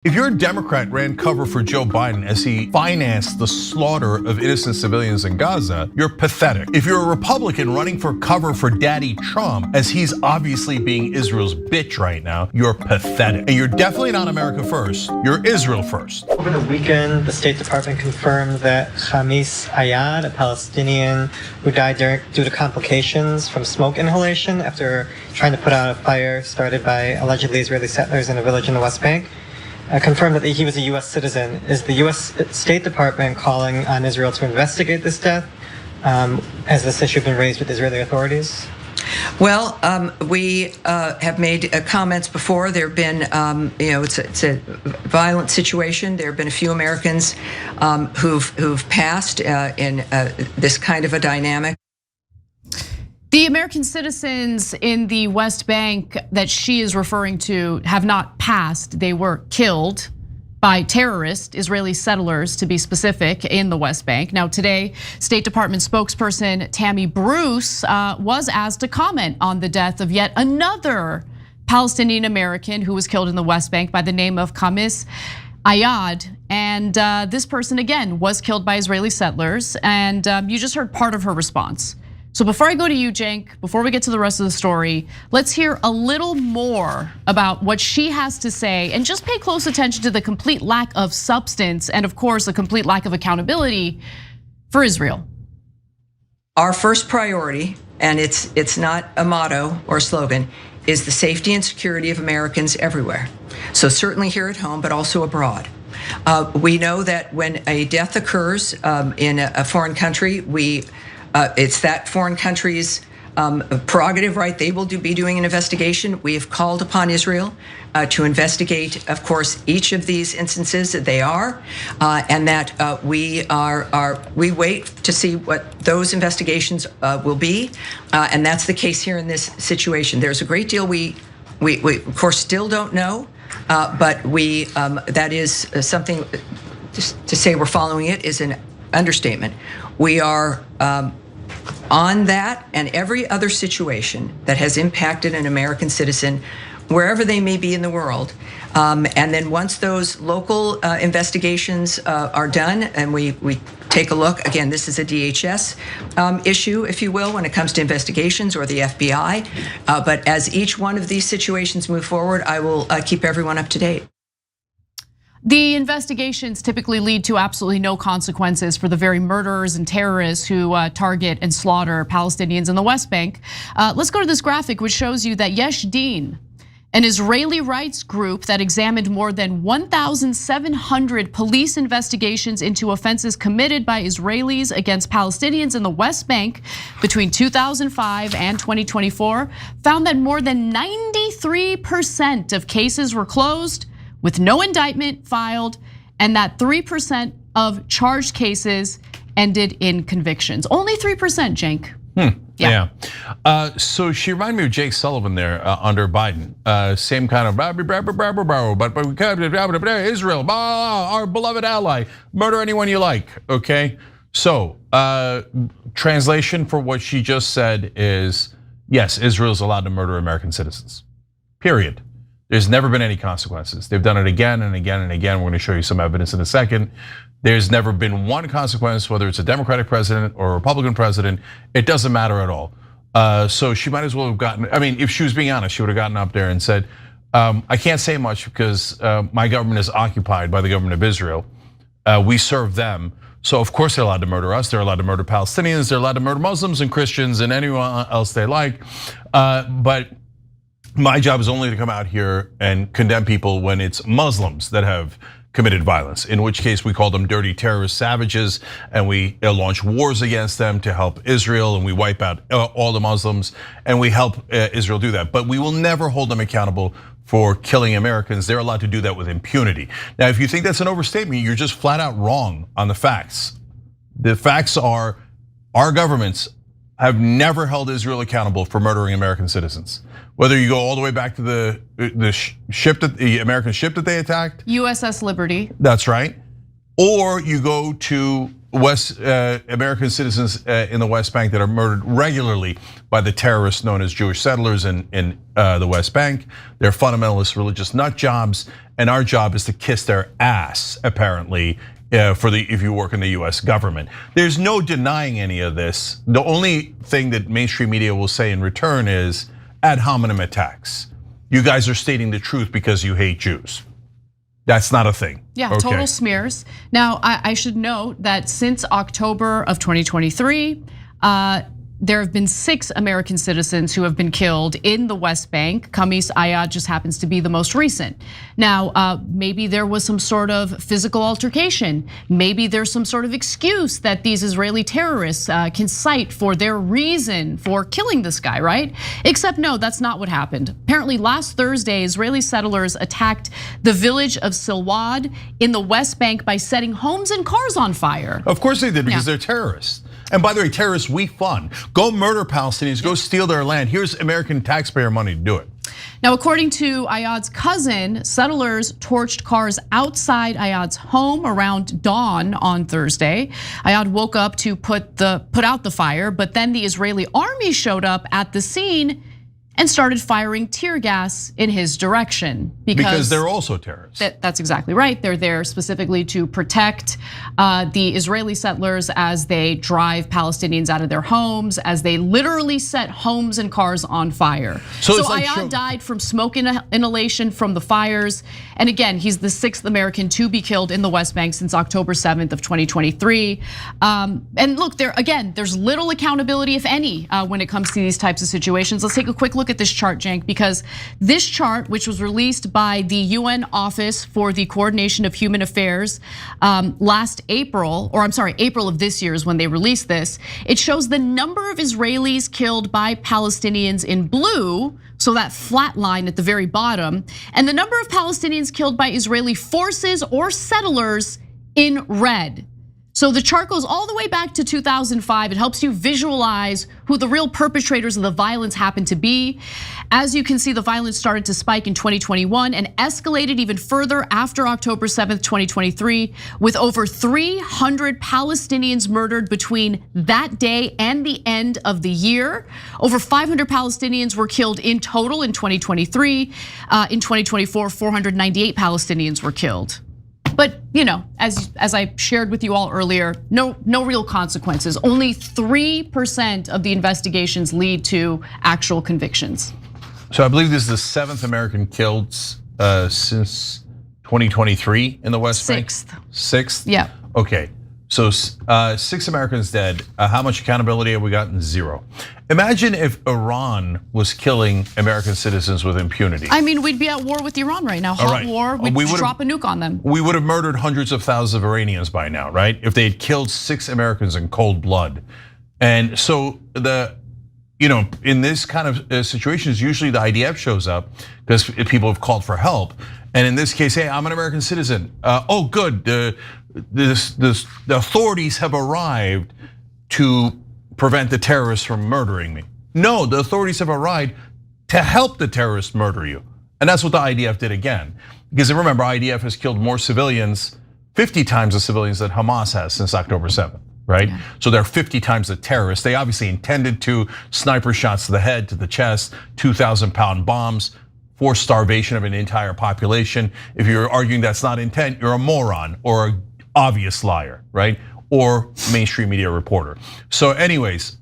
If you're a Democrat ran cover for Joe Biden as he financed the slaughter of innocent civilians in Gaza, you're pathetic. If you're a Republican running for cover for Daddy Trump as he's obviously being Israel's bitch right now, you're pathetic. And you're definitely not America first, you're Israel first. Over the weekend, the State Department confirmed that Khamis Ayad, a Palestinian who died due to complications from smoke inhalation after trying to put out a fire started by allegedly Israeli settlers in a village in the West Bank, confirmed that he was a U.S. citizen. Is the U.S. State Department calling on Israel to investigate this death? Has this issue been raised with Israeli authorities? Well, we have made comments before. There have been, it's a violent situation. There have been a few Americans who've passed in this kind of a dynamic. The American citizens in the West Bank that she is referring to have not passed. They were killed by terrorist Israeli settlers, to be specific, in the West Bank. Now today, State Department spokesperson Tammy Bruce was asked to comment on the death of yet another Palestinian American who was killed in the West Bank by the name of Khamis Ayad. And this person, again, was killed by Israeli settlers. And you just heard part of her response. So before I go to you, Cenk, before we get to the rest of the story, let's hear a little more about what she has to say, and just pay close attention to the complete lack of substance and, of course, a complete lack of accountability for Israel. Our first priority, and it's not a motto or a slogan, is the safety and security of Americans everywhere. So certainly here at home, but also abroad. We know that when a death occurs in a foreign country, it's that foreign country's prerogative, right? They will be doing an investigation. We have called upon Israel to investigate, of course, each of these instances that they are, and that we wait to see what those investigations will be, and that's the case here in this situation. There's a great deal we of course still don't know, but that is something. To say we're following it is an understatement. We are on that and every other situation that has impacted an American citizen, wherever they may be in the world. And then once those local investigations are done and we take a look, again, this is a DHS issue, if you will, when it comes to investigations, or the FBI. But as each one of these situations move forward, I will keep everyone up to date. The investigations typically lead to absolutely no consequences for the very murderers and terrorists who target and slaughter Palestinians in the West Bank. Let's go to this graphic, which shows you that Yesh Din, an Israeli rights group that examined more than 1,700 police investigations into offenses committed by Israelis against Palestinians in the West Bank between 2005 and 2024, found that more than 93% of cases were closed with no indictment filed, and that 3% of charged cases ended in convictions. Only 3%, Cenk. Yeah. So she reminded me of Jake Sullivan there under Biden. Same kind of but we can't, Israel, our beloved ally, murder anyone you like. Okay. So translation for what she just said is, yes, Israel is allowed to murder American citizens. Period. There's never been any consequences. They've done it again and again and again. We're going to show you some evidence in a second. There's never been one consequence, whether it's a Democratic president or a Republican president. It doesn't matter at all. So she might as well have gotten, I mean, if she was being honest, she would have gotten up there and said, I can't say much because my government is occupied by the government of Israel. We serve them. So of course they're allowed to murder us. They're allowed to murder Palestinians. They're allowed to murder Muslims and Christians and anyone else they like. But my job is only to come out here and condemn people when it's Muslims that have committed violence, in which case we call them dirty terrorist savages, and we launch wars against them to help Israel, and we wipe out all the Muslims, and we help Israel do that. But we will never hold them accountable for killing Americans. They're allowed to do that with impunity. Now, if you think that's an overstatement, you're just flat out wrong on the facts. The facts are our governments have never held Israel accountable for murdering American citizens. Whether you go all the way back to the American ship that they attacked, USS Liberty. That's right. Or you go to American citizens in the West Bank that are murdered regularly by the terrorists known as Jewish settlers in the West Bank. They're fundamentalist religious nut jobs, and our job is to kiss their ass, apparently, if you work in the US government. There's no denying any of this. The only thing that mainstream media will say in return is ad hominem attacks. You guys are stating the truth because you hate Jews. That's not a thing. Yeah, okay. Total smears. Now, I should note that since October of 2023, there have been 6 American citizens who have been killed in the West Bank. Khamis Ayad just happens to be the most recent. Now, maybe there was some sort of physical altercation. Maybe there's some sort of excuse that these Israeli terrorists can cite for their reason for killing this guy, right? Except no, that's not what happened. Apparently last Thursday, Israeli settlers attacked the village of Silwad in the West Bank by setting homes and cars on fire. Of course they did, because they're terrorists. And by the way, terrorists we fund. Go murder Palestinians, go steal their land. Here's American taxpayer money to do it. Now, according to Ayad's cousin, settlers torched cars outside Ayad's home around dawn on Thursday. Ayad woke up to put out the fire, but then the Israeli army showed up at the scene and started firing tear gas in his direction because they're also terrorists. That's exactly right. They're there specifically to protect the Israeli settlers as they drive Palestinians out of their homes, as they literally set homes and cars on fire. So Ayad died from smoke inhalation from the fires. And again, he's the 6th American to be killed in the West Bank since October 7th of 2023. And look, there's little accountability, if any, when it comes to these types of situations. Let's take a quick look at this chart, Cenk, because this chart, which was released by the UN Office for the Coordination of Human Affairs April of this year is when they released this. It shows the number of Israelis killed by Palestinians in blue, so that flat line at the very bottom, and the number of Palestinians killed by Israeli forces or settlers in red. So the chart goes all the way back to 2005. It helps you visualize who the real perpetrators of the violence happen to be. As you can see, the violence started to spike in 2021 and escalated even further after October 7th, 2023, with over 300 Palestinians murdered between that day and the end of the year. Over 500 Palestinians were killed in total in 2023. In 2024, 498 Palestinians were killed. But as I shared with you all earlier, no real consequences. Only 3% of the investigations lead to actual convictions. So I believe this is the 7th American killed since 2023 in the West Bank. 6th? Yeah. Okay, so 6 Americans dead. How much accountability have we gotten? 0. Imagine if Iran was killing American citizens with impunity. I mean, we'd be at war with Iran right now. Hot war, we'd drop a nuke on them. We would have murdered hundreds of thousands of Iranians by now, right? If they had killed 6 Americans in cold blood. And so in this kind of situations, usually the IDF shows up because people have called for help. And in this case, hey, I'm an American citizen. Oh, good, the authorities have arrived to prevent the terrorists from murdering me. No, the authorities have arrived to help the terrorists murder you. And that's what the IDF did again. Because remember, IDF has killed more civilians, 50 times the civilians that Hamas has since October 7th, right? Yeah. So they're 50 times the terrorists. They obviously intended to, sniper shots to the head, to the chest, 2,000-pound bombs, forced starvation of an entire population. If you're arguing that's not intent, you're a moron or an obvious liar, right? Or mainstream media reporter. So anyways,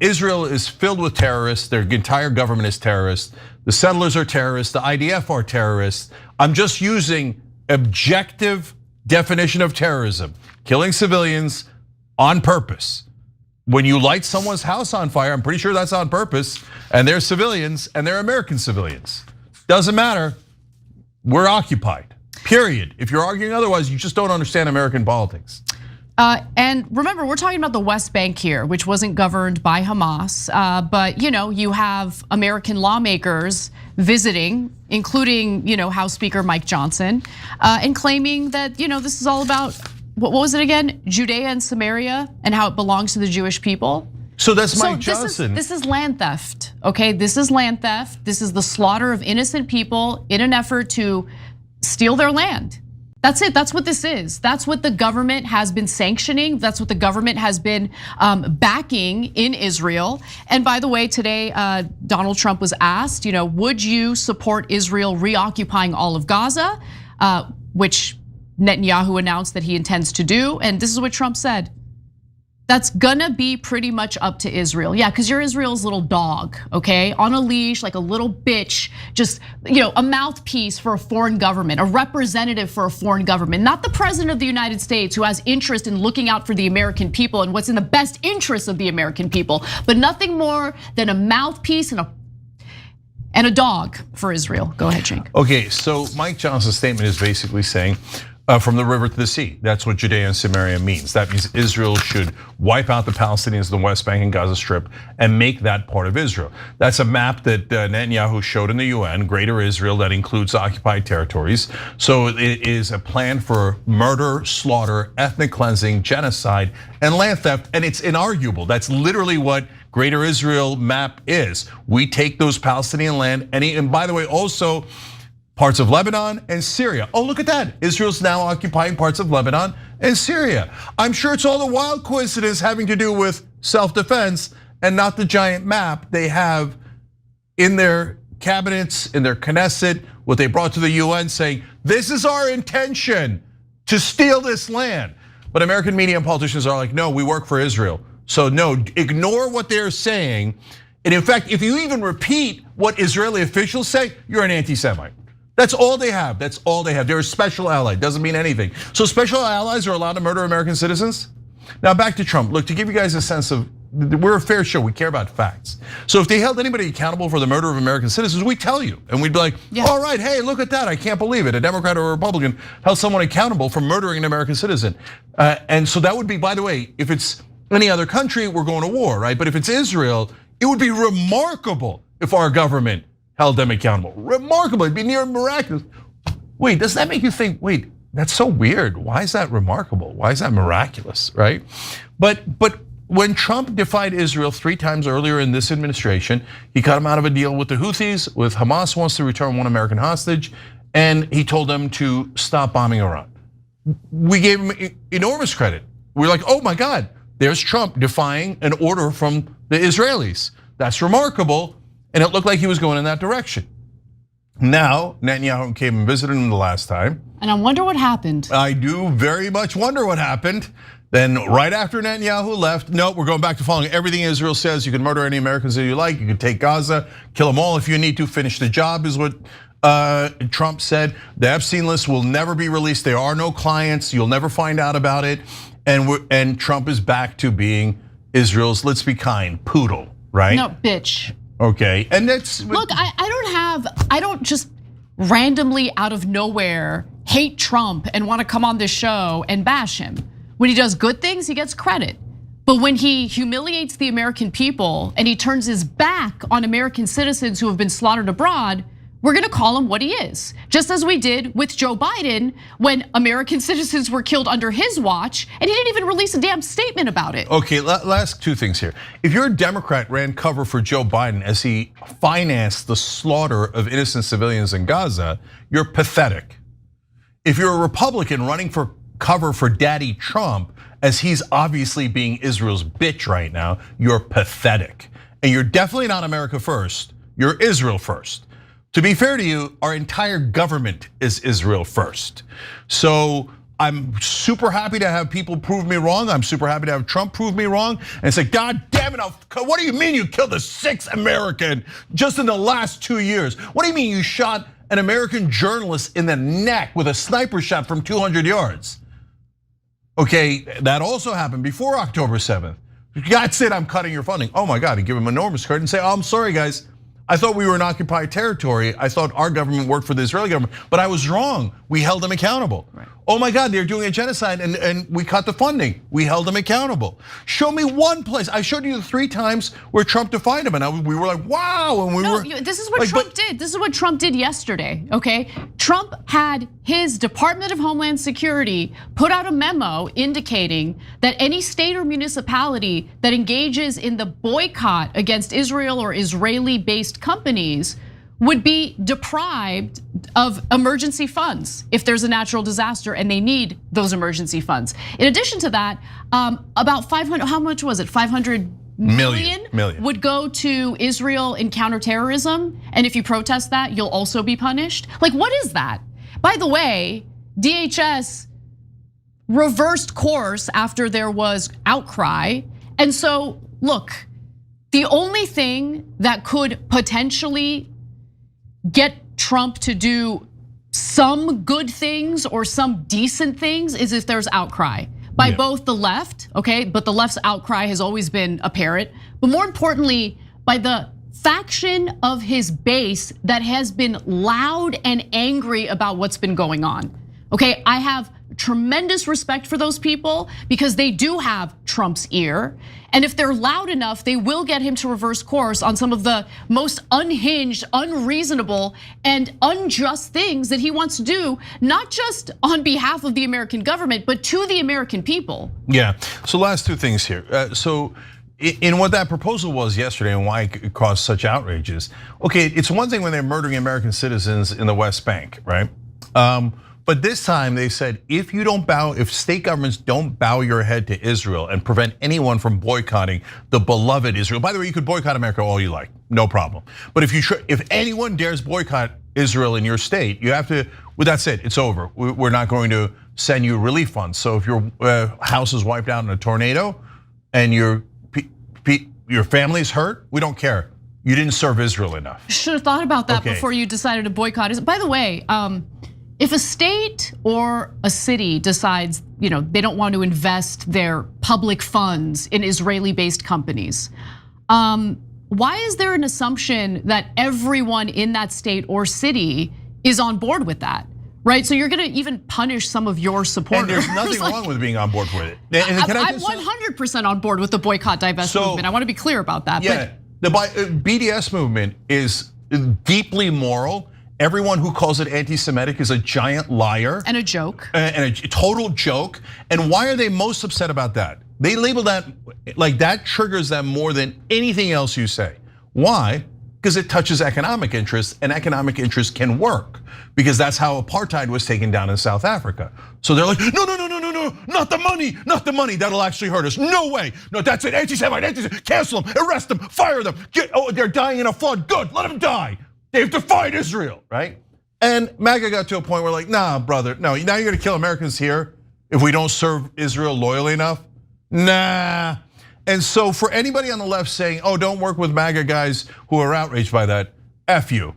Israel is filled with terrorists. Their entire government is terrorist. The settlers are terrorists. The IDF are terrorists. I'm just using objective definition of terrorism. Killing civilians on purpose. When you light someone's house on fire, I'm pretty sure that's on purpose. And they're civilians and they're American civilians. Doesn't matter, we're occupied. Period. If you're arguing otherwise, you just don't understand American politics. And remember, we're talking about the West Bank here, which wasn't governed by Hamas. But you have American lawmakers visiting, including House Speaker Mike Johnson, and claiming that this is all about, what was it again? Judea and Samaria and how it belongs to the Jewish people. So that's Mike Johnson. This is land theft, okay? This is land theft. This is the slaughter of innocent people in an effort to steal their land. That's it. That's what this is. That's what the government has been sanctioning. That's what the government has been backing in Israel. And by the way, today Donald Trump was asked, would you support Israel reoccupying all of Gaza, which Netanyahu announced that he intends to do. And this is what Trump said. That's gonna be pretty much up to Israel. Yeah, because you're Israel's little dog, okay? On a leash, like a little bitch, just a mouthpiece for a foreign government, a representative for a foreign government, not the president of the United States who has interest in looking out for the American people and what's in the best interest of the American people, but nothing more than a mouthpiece and a dog for Israel. Go ahead, Jake. Okay, so Mike Johnson's statement is basically saying, from the river to the sea. That's what Judea and Samaria means. That means Israel should wipe out the Palestinians in the West Bank and Gaza Strip and make that part of Israel. That's a map that Netanyahu showed in the UN, Greater Israel, that includes occupied territories. So it is a plan for murder, slaughter, ethnic cleansing, genocide, and land theft, and it's inarguable. That's literally what Greater Israel map is. We take those Palestinian land, and by the way, also, parts of Lebanon and Syria. Oh, look at that. Israel's now occupying parts of Lebanon and Syria. I'm sure it's all the wild coincidence having to do with self-defense and not the giant map they have in their cabinets, in their Knesset, what they brought to the UN saying, this is our intention to steal this land. But American media and politicians are like, no, we work for Israel. So no, ignore what they're saying. And in fact, if you even repeat what Israeli officials say, you're an anti-Semite. That's all they have. That's all they have. They're a special ally. Doesn't mean anything. So special allies are allowed to murder American citizens? Now back to Trump. Look, to give you guys a sense of, we're a fair show. We care about facts. So if they held anybody accountable for the murder of American citizens, we tell you. And we'd be like, all right, hey, look at that. I can't believe it. A Democrat or a Republican held someone accountable for murdering an American citizen. And so that would be, by the way, if it's any other country, we're going to war, right? But if it's Israel, it would be remarkable if our government held them accountable. Remarkable, it'd be near miraculous. Wait, does that make you think, wait, that's so weird. Why is that remarkable? Why is that miraculous, right? But when Trump defied Israel 3 times earlier in this administration, he cut him out of a deal with the Houthis, with Hamas wants to return 1 American hostage, and he told them to stop bombing Iran. We gave him enormous credit. We're like, oh my God, there's Trump defying an order from the Israelis. That's remarkable. And it looked like he was going in that direction. Now, Netanyahu came and visited him the last time. And I wonder what happened. I do very much wonder what happened. Then right after Netanyahu left, no, we're going back to following everything Israel says. You can murder any Americans that you like. You can take Gaza, kill them all if you need to, finish the job is what Trump said. The Epstein list will never be released. There are no clients. You'll never find out about it. And Trump is back to being Israel's, let's be kind, poodle, right? No, bitch. Okay, and that's look. I don't just randomly out of nowhere hate Trump and want to come on this show and bash him. When he does good things, he gets credit. But when he humiliates the American people and he turns his back on American citizens who have been slaughtered abroad, we're gonna call him what he is. Just as we did with Joe Biden when American citizens were killed under his watch and he didn't even release a damn statement about it. Okay, last 2 things here. If you're a Democrat ran cover for Joe Biden as he financed the slaughter of innocent civilians in Gaza, you're pathetic. If you're a Republican running for cover for Daddy Trump as he's obviously being Israel's bitch right now, you're pathetic. And you're definitely not America first, you're Israel first. To be fair to you, our entire government is Israel first. So I'm super happy to have people prove me wrong. I'm super happy to have Trump prove me wrong and say, God damn it, what do you mean you killed a 6th American just in the last 2 years? What do you mean you shot an American journalist in the neck with a sniper shot from 200 yards? Okay, that also happened before October 7th. God said I'm cutting your funding. Oh my God, and give him enormous credit and say, oh, I'm sorry guys. I thought we were in occupied territory. I thought our government worked for the Israeli government, but I was wrong. We held them accountable. Right. Oh my God, they're doing a genocide and we cut the funding. We held them accountable. Show me one place. I showed you the 3 times where Trump defied him and we were like, wow. And we were. This is what like, Trump did. This is what Trump did yesterday, okay? Trump had his Department of Homeland Security put out a memo indicating that any state or municipality that engages in the boycott against Israel or Israeli-based companies would be deprived of emergency funds if there's a natural disaster and they need those emergency funds. In addition to that, about 500, how much was it? 500 million would go to Israel in counterterrorism. And if you protest that, you'll also be punished. Like, what is that? By the way, DHS reversed course after there was outcry. And so, look, the only thing that could potentially get Trump to do some good things or some decent things is if there's outcry by both the left, okay? But the left's outcry has always been apparent. But more importantly, by the faction of his base that has been loud and angry about what's been going on. Okay, I have tremendous respect for those people because they do have Trump's ear. And if they're loud enough, they will get him to reverse course on some of the most unhinged, unreasonable, and unjust things that he wants to do, not just on behalf of the American government, but to the American people. Yeah, so last two things here. So in what that proposal was yesterday and why it caused such outrages, okay, it's one thing when they're murdering American citizens in the West Bank, right? But this time they said, if you don't bow, if state governments don't bow your head to Israel and prevent anyone from boycotting the beloved Israel. By the way, you could boycott America all you like, no problem. But if anyone dares boycott Israel in your state, you have to, with that said, it's over. We're not going to send you relief funds. So if your house is wiped out in a tornado and your family's hurt, we don't care. You didn't serve Israel enough. Should have thought about that before you decided to boycott it. By the way, if a state or a city decides, they don't want to invest their public funds in Israeli-based companies, why is there an assumption that everyone in that state or city is on board with that? Right, so you're gonna even punish some of your supporters. And there's nothing wrong with being on board with it. I'm 100% on board with the boycott, divest movement. I want to be clear about that. Yeah, the BDS movement is deeply moral. Everyone who calls it anti-Semitic is a giant liar. And a joke. And a total joke. And why are they most upset about that? They label that, like that triggers them more than anything else you say. Why? Because it touches economic interests, and economic interests can work. Because that's how apartheid was taken down in South Africa. So they're like, no, not the money, that'll actually hurt us. No way, no, that's it, anti-Semite, cancel them, arrest them, fire them. They're dying in a flood, good, let them die. They've defied Israel, right? And MAGA got to a point where like, nah, brother, no, now you're gonna kill Americans here if we don't serve Israel loyally enough? Nah. And so for anybody on the left saying, don't work with MAGA guys who are outraged by that, F you.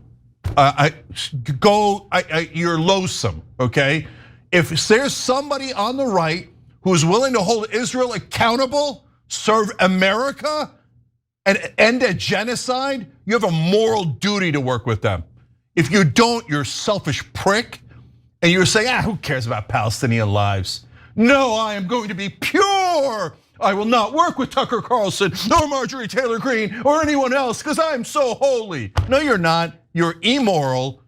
You're loathsome, okay? If there's somebody on the right who's willing to hold Israel accountable, serve America, and end a genocide, you have a moral duty to work with them. If you don't, you're a selfish prick, and you're saying, who cares about Palestinian lives? No, I am going to be pure. I will not work with Tucker Carlson or Marjorie Taylor Greene or anyone else because I'm so holy. No, you're not. You're immoral.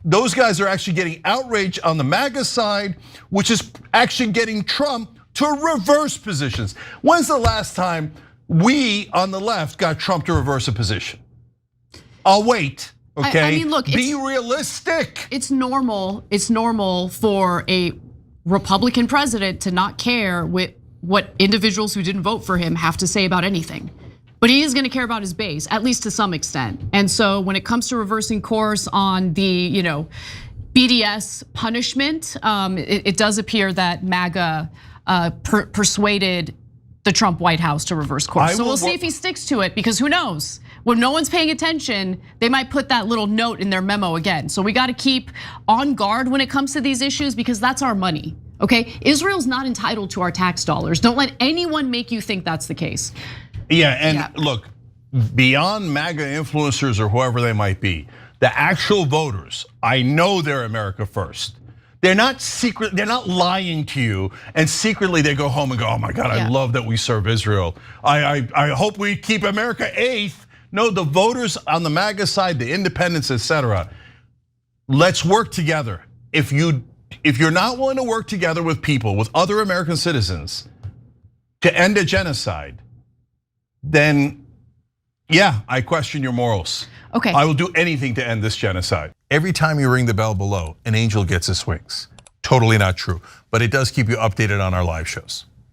Those guys are actually getting outraged on the MAGA side, which is actually getting Trump to reverse positions. When's the last time we on the left got Trump to reverse a position? I'll wait, okay? I mean, look, be realistic. It's normal for a Republican president to not care what individuals who didn't vote for him have to say about anything. But he is gonna care about his base, at least to some extent. And so when it comes to reversing course on the BDS punishment, it does appear that MAGA persuaded the Trump White House to reverse course. So we'll see if he sticks to it, because who knows? When no one's paying attention, they might put that little note in their memo again. So we gotta keep on guard when it comes to these issues, because that's our money, okay? Israel's not entitled to our tax dollars. Don't let anyone make you think that's the case. Yeah, and look, beyond MAGA influencers or whoever they might be, the actual voters, I know they're America first. They're not secret, they're not lying to you, and secretly they go home and go, oh my God, I love that we serve Israel. I hope we keep America eighth. No, the voters on the MAGA side, the independents, etc. Let's work together. If you're not willing to work together with people, with other American citizens to end a genocide, then Yeah, I question your morals. Okay. I will do anything to end this genocide. Every time you ring the bell below, an angel gets his wings. Totally not true, but it does keep you updated on our live shows.